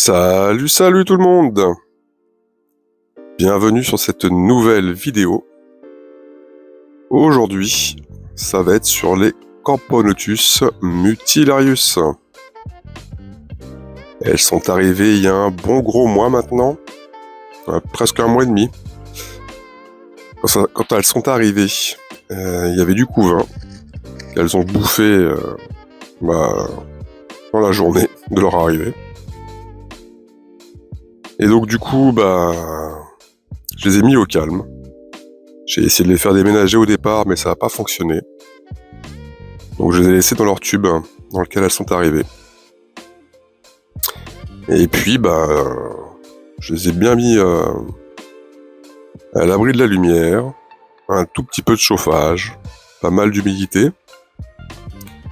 Salut, salut tout le monde! Bienvenue sur cette nouvelle vidéo. Aujourd'hui, ça va être sur les Camponotus mutilarius. Elles sont arrivées il y a un bon gros mois maintenant, presque un mois et demi. Quand elles sont arrivées, il y avait du couvain qu'elles ont bouffé dans la journée de leur arrivée. Et donc du coup, je les ai mis au calme. J'ai essayé de les faire déménager au départ, mais ça n'a pas fonctionné. Donc je les ai laissés dans leur tube dans lequel elles sont arrivées. Et puis, je les ai bien mis à l'abri de la lumière, un tout petit peu de chauffage, pas mal d'humidité.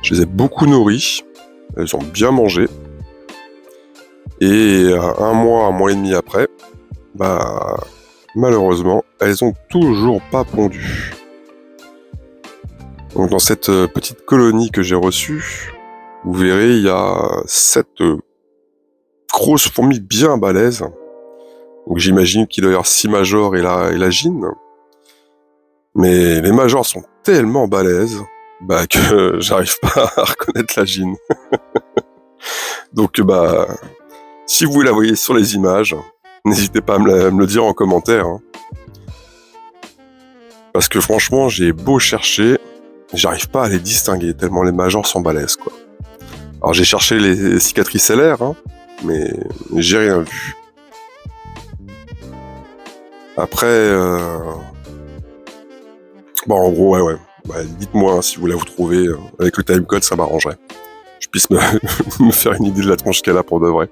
Je les ai beaucoup nourris, elles ont bien mangé. Et un mois et demi après, malheureusement, elles ont toujours pas pondu. Donc dans cette petite colonie que j'ai reçue, vous verrez, il y a 7 grosses fourmis bien balèzes. Donc j'imagine qu'il doit y avoir 6 majors et la gyne. Mais les majors sont tellement balèzes que j'arrive pas à reconnaître la gyne. Donc si vous la voyez sur les images, n'hésitez pas à me le dire en commentaire. Parce que franchement, j'ai beau chercher, j'arrive pas à les distinguer, tellement les majors sont balèzes, quoi. Alors j'ai cherché les cicatrices LR, mais j'ai rien vu. Après, en gros, ouais. Dites-moi si vous la trouvez, avec le timecode, ça m'arrangerait. Je puisse me faire une idée de la tronche qu'elle a pour de vrai.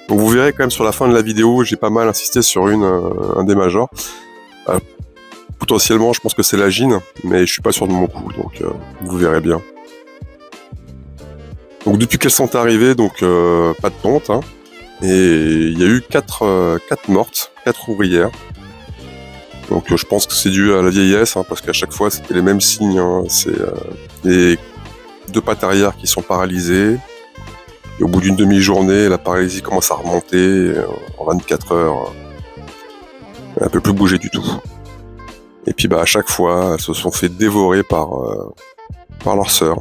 Donc vous verrez quand même sur la fin de la vidéo, j'ai pas mal insisté sur un des majors. Potentiellement, je pense que c'est la gyne, mais je suis pas sûr de mon coup, donc vous verrez bien. Donc depuis qu'elles sont arrivées, pas de ponte, et il y a eu 4 mortes, 4 ouvrières. Donc je pense que c'est dû à la vieillesse, parce qu'à chaque fois c'était les mêmes signes. C'est les 2 pattes arrière qui sont paralysées. Et au bout d'une demi-journée, la paralysie commence à remonter. En 24 heures, elle ne peut plus bouger du tout. Et puis à chaque fois, elles se sont fait dévorer par leur sœur.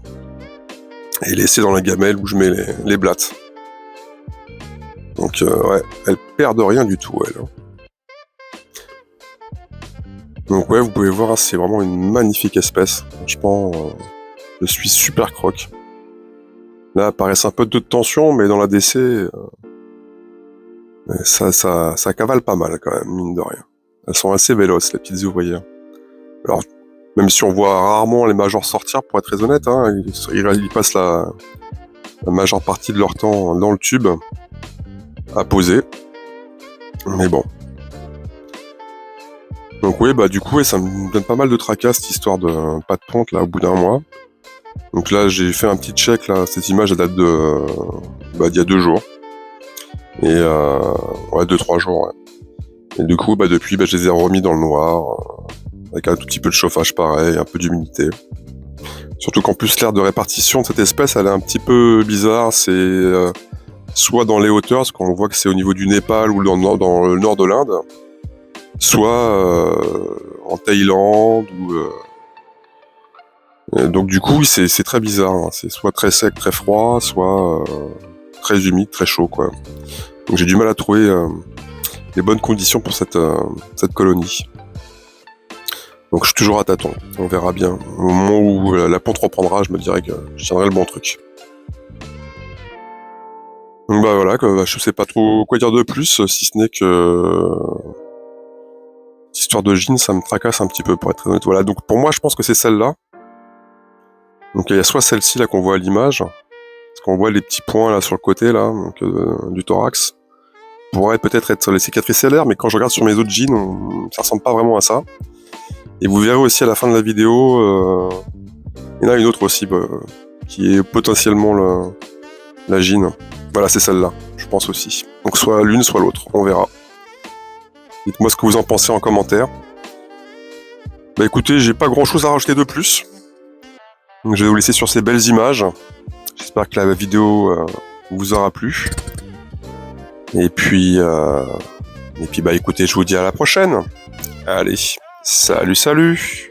Et laissées dans la gamelle où je mets les blattes. Donc elles perdent rien du tout, elles. Donc vous pouvez voir, c'est vraiment une magnifique espèce. Franchement, je suis super croque. Là, apparaissent un peu de tension, mais dans la DC, ça cavale pas mal quand même, mine de rien. Elles sont assez véloces, les petites ouvrières. Alors, même si on voit rarement les majors sortir, pour être très honnête, ils passent la majeure partie de leur temps dans le tube, à poser. Mais bon. Donc oui, du coup, ça me donne pas mal de tracas, cette histoire de pas de ponte, là, au bout d'un mois. Donc là, j'ai fait un petit check, là, cette image, elle date de... d'il y a 2 jours. Et 2-3 jours, ouais. Et du coup, depuis, je les ai remis dans le noir, avec un tout petit peu de chauffage pareil, un peu d'humidité. Surtout qu'en plus, l'aire de répartition de cette espèce, elle est un petit peu bizarre. C'est soit dans les hauteurs, parce qu'on voit que c'est au niveau du Népal ou dans le nord de l'Inde, soit en Thaïlande ou... Donc du coup, c'est très bizarre. C'est soit très sec, très froid, soit très humide, très chaud, quoi. Donc j'ai du mal à trouver les bonnes conditions pour cette colonie. Donc je suis toujours à tâtons. On verra bien. Au moment où la ponte reprendra, je me dirais que je tiendrai le bon truc. Donc voilà, je sais pas trop quoi dire de plus, si ce n'est que cette histoire de gyne, ça me tracasse un petit peu, pour être honnête. Voilà, donc pour moi, je pense que c'est celle-là. Donc il y a soit celle-ci là qu'on voit à l'image, parce qu'on voit les petits points là sur le côté là, du thorax. Pourrait peut-être être les cicatrices LR, mais quand je regarde sur mes autres gynes, ça ressemble pas vraiment à ça. Et vous verrez aussi à la fin de la vidéo, il y en a une autre aussi, qui est potentiellement la gyne. Voilà, c'est celle-là, je pense aussi. Donc soit l'une, soit l'autre, on verra. Dites-moi ce que vous en pensez en commentaire. Écoutez, j'ai pas grand-chose à rajouter de plus. Donc je vais vous laisser sur ces belles images. J'espère que la vidéo vous aura plu. Et puis, bah écoutez, je vous dis à la prochaine. Allez, salut, salut.